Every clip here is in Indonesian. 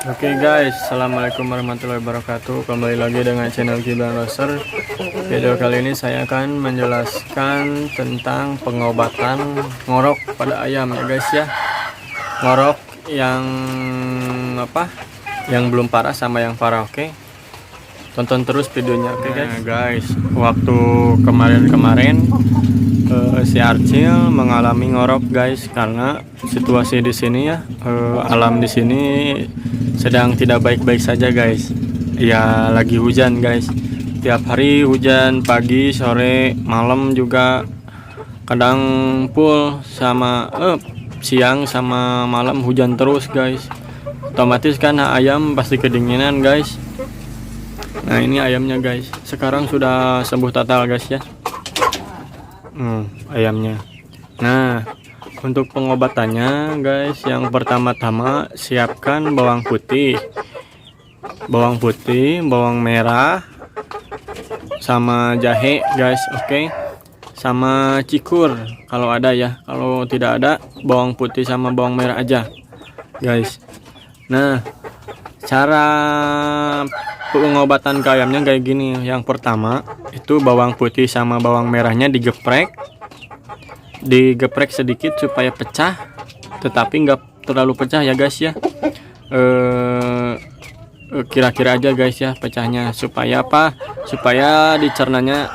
Oke guys, assalamualaikum warahmatullahi wabarakatuh. Kembali lagi dengan channel Gibran Loser. Video kali ini saya akan menjelaskan tentang pengobatan ngorok pada ayam ya guys ya. Ngorok yang yang belum parah sama yang parah. Oke, tonton terus videonya. Oke guys. Nah, guys, waktu kemarin si Arcil mengalami ngorok guys, karena situasi di sini ya, alam di sini sedang tidak baik-baik saja guys. Ya lagi hujan guys, tiap hari hujan, pagi sore malam juga, kadang full sama siang sama malam hujan terus guys. Otomatis kan ayam pasti kedinginan guys. Nah ini ayamnya guys, sekarang sudah sembuh total guys ya. Ayamnya. Nah, untuk pengobatannya guys, yang pertama-tama siapkan bawang putih, bawang merah, sama jahe guys. Oke, sama cikur kalau ada ya. Kalau tidak ada, bawang putih sama bawang merah aja guys. Nah, cara pengobatan ke ayamnya kayak gini. Yang pertama itu bawang putih sama bawang merahnya digeprek sedikit supaya pecah, tetapi nggak terlalu pecah ya guys ya. Kira-kira aja guys ya pecahnya, supaya supaya dicernanya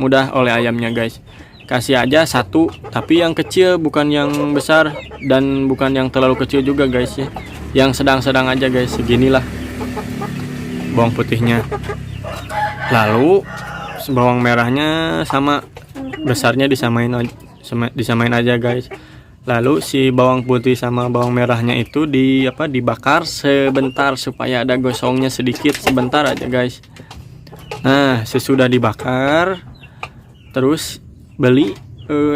mudah oleh ayamnya guys. Kasih aja satu, tapi yang kecil, bukan yang besar dan bukan yang terlalu kecil juga guys ya. Yang sedang-sedang aja guys, seginilah bawang putihnya. Lalu bawang merahnya sama besarnya disamain aja guys. Lalu si bawang putih sama bawang merahnya itu dibakar sebentar supaya ada gosongnya sedikit, sebentar aja guys. Nah, sesudah dibakar terus beli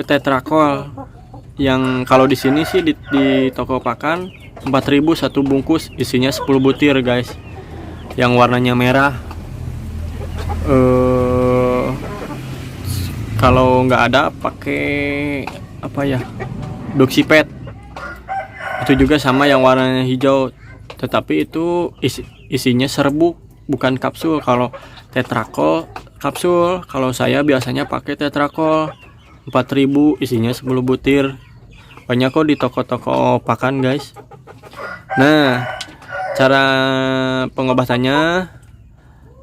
tetrakol, yang kalau di sini sih di toko pakan 4.000 satu bungkus, isinya 10 butir guys, yang warnanya merah. Kalau nggak ada pakai Doxipet, itu juga sama yang warnanya hijau, tetapi itu isinya serbuk bukan kapsul. Kalau tetrakol kapsul, kalau saya biasanya pakai tetrakol 4.000, isinya 10 butir, banyak kok di toko-toko pakan guys. Nah, cara pengobatannya,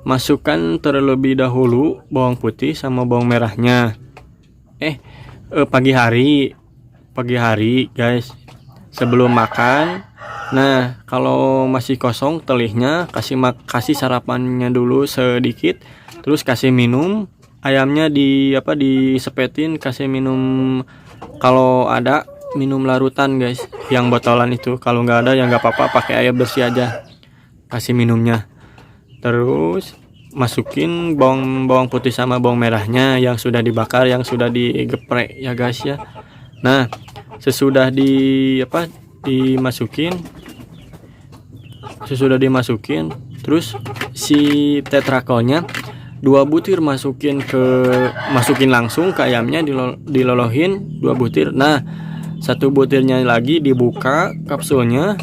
masukkan terlebih dahulu bawang putih sama bawang merahnya pagi hari guys, sebelum makan. Nah, kalau masih kosong telihnya, kasih sarapannya dulu sedikit, terus kasih minum. Ayamnya disepetin, kasih minum, kalau ada minum larutan guys, yang botolan itu. Kalau nggak ada ya nggak apa-apa, pakai air bersih aja, kasih minumnya. Terus masukin bawang putih sama bawang merahnya yang sudah dibakar, yang sudah digeprek ya guys ya. Nah, sesudah dimasukin, terus si tetrakolnya 2 butir masukin langsung ke ayamnya, dilolohin 2 butir. Nah, 1 butirnya lagi dibuka kapsulnya,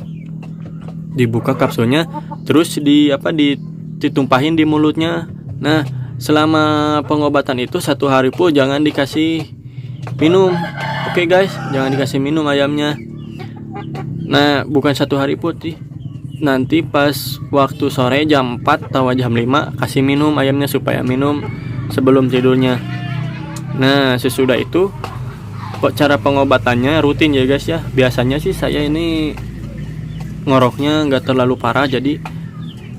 terus ditumpahin di mulutnya. Nah, selama pengobatan itu 1 hari pun jangan dikasih minum. Oke guys, jangan dikasih minum ayamnya. Nah, bukan 1 hari pun sih, nanti pas waktu sore jam 4 atau jam 5 kasih minum ayamnya, supaya minum sebelum tidurnya. Nah, sesudah itu cara pengobatannya rutin ya guys ya. Biasanya sih saya ini ngoroknya nggak terlalu parah, jadi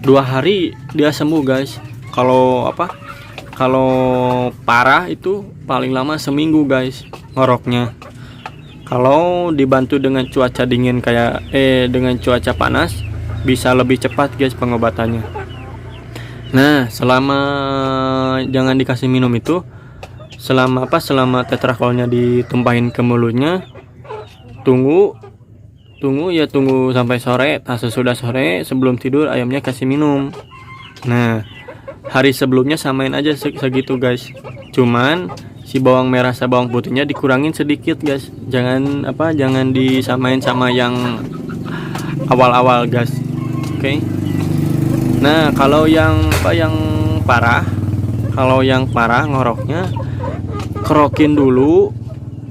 2 hari dia sembuh guys. Kalau parah itu paling lama seminggu guys ngoroknya. Kalau dibantu dengan cuaca dingin dengan cuaca panas, bisa lebih cepat guys pengobatannya. Nah, jangan dikasih minum itu, selama tetrakolnya ditumpahin ke mulutnya, tunggu sampai sore. Sesudah sore sebelum tidur ayamnya kasih minum. Nah, hari sebelumnya samain aja segitu guys, cuman si bawang merah sama bawang putihnya dikurangin sedikit guys. Jangan disamain sama yang awal-awal guys. Oke. Nah, kalau yang parah, ngoroknya, kerokin dulu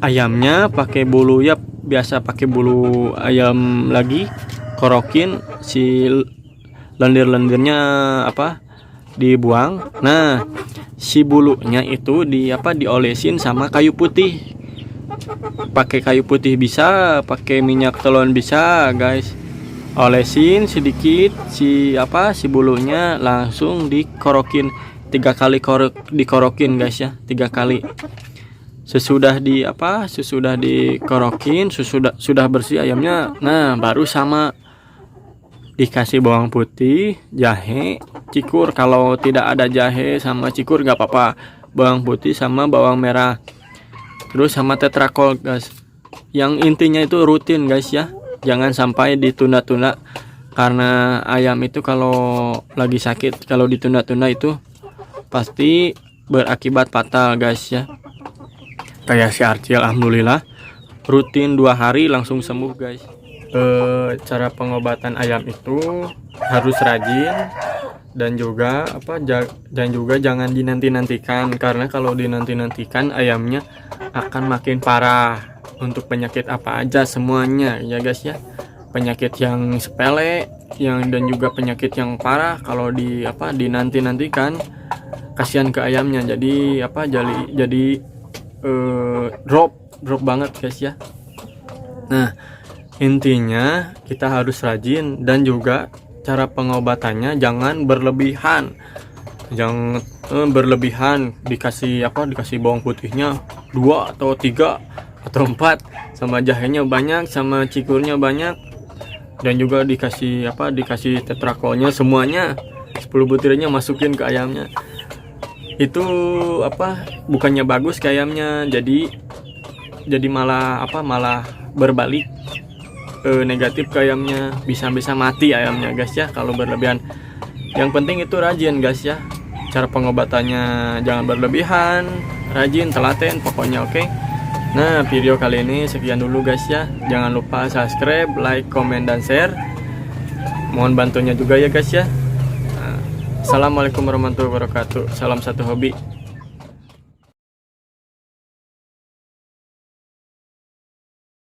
ayamnya pakai bulu ya, biasa pakai bulu ayam lagi, korokin si lendir-lendirnya dibuang. Nah, si bulunya itu diolesin sama kayu putih. Pakai kayu putih bisa, pakai minyak telon bisa, guys. Olesin sedikit si bulunya, langsung dikorokin 3 kali, dikorokin guys ya, 3 kali. Sesudah dikorokin, sudah bersih ayamnya. Nah, baru sama dikasih bawang putih, jahe, cikur. Kalau tidak ada jahe sama cikur gak apa-apa, bawang putih sama bawang merah, terus sama tetrakol guys. Yang intinya itu rutin guys ya, jangan sampai ditunda-tunda, karena ayam itu kalau lagi sakit, kalau ditunda-tunda itu pasti berakibat fatal guys ya. Kayak si Archil, alhamdulillah rutin 2 hari langsung sembuh guys. Cara pengobatan ayam itu harus rajin, dan juga jangan dinanti-nantikan, karena kalau dinanti-nantikan ayamnya akan makin parah. Untuk penyakit apa aja semuanya ya guys ya, penyakit yang sepele dan juga penyakit yang parah, kalau dinanti-nantikan kasihan ke ayamnya, jadi drop banget guys ya. Nah, intinya kita harus rajin, dan juga cara pengobatannya jangan berlebihan. Dikasih bawang putihnya 2 atau 3 atau 4, sama jahenya banyak, sama cikurnya banyak, dan juga dikasih tetrakolnya semuanya, 10 butirnya masukin ke ayamnya. Itu bukannya bagus ke ayamnya, jadi malah berbalik negatif ke ayamnya, bisa mati ayamnya guys ya kalau berlebihan. Yang penting itu rajin guys ya, cara pengobatannya jangan berlebihan, rajin, telaten pokoknya. Oke. Nah, video kali ini sekian dulu guys ya, jangan lupa subscribe, like, komen, dan share, mohon bantunya juga ya guys ya. Assalamualaikum warahmatullahi wabarakatuh, salam satu hobi.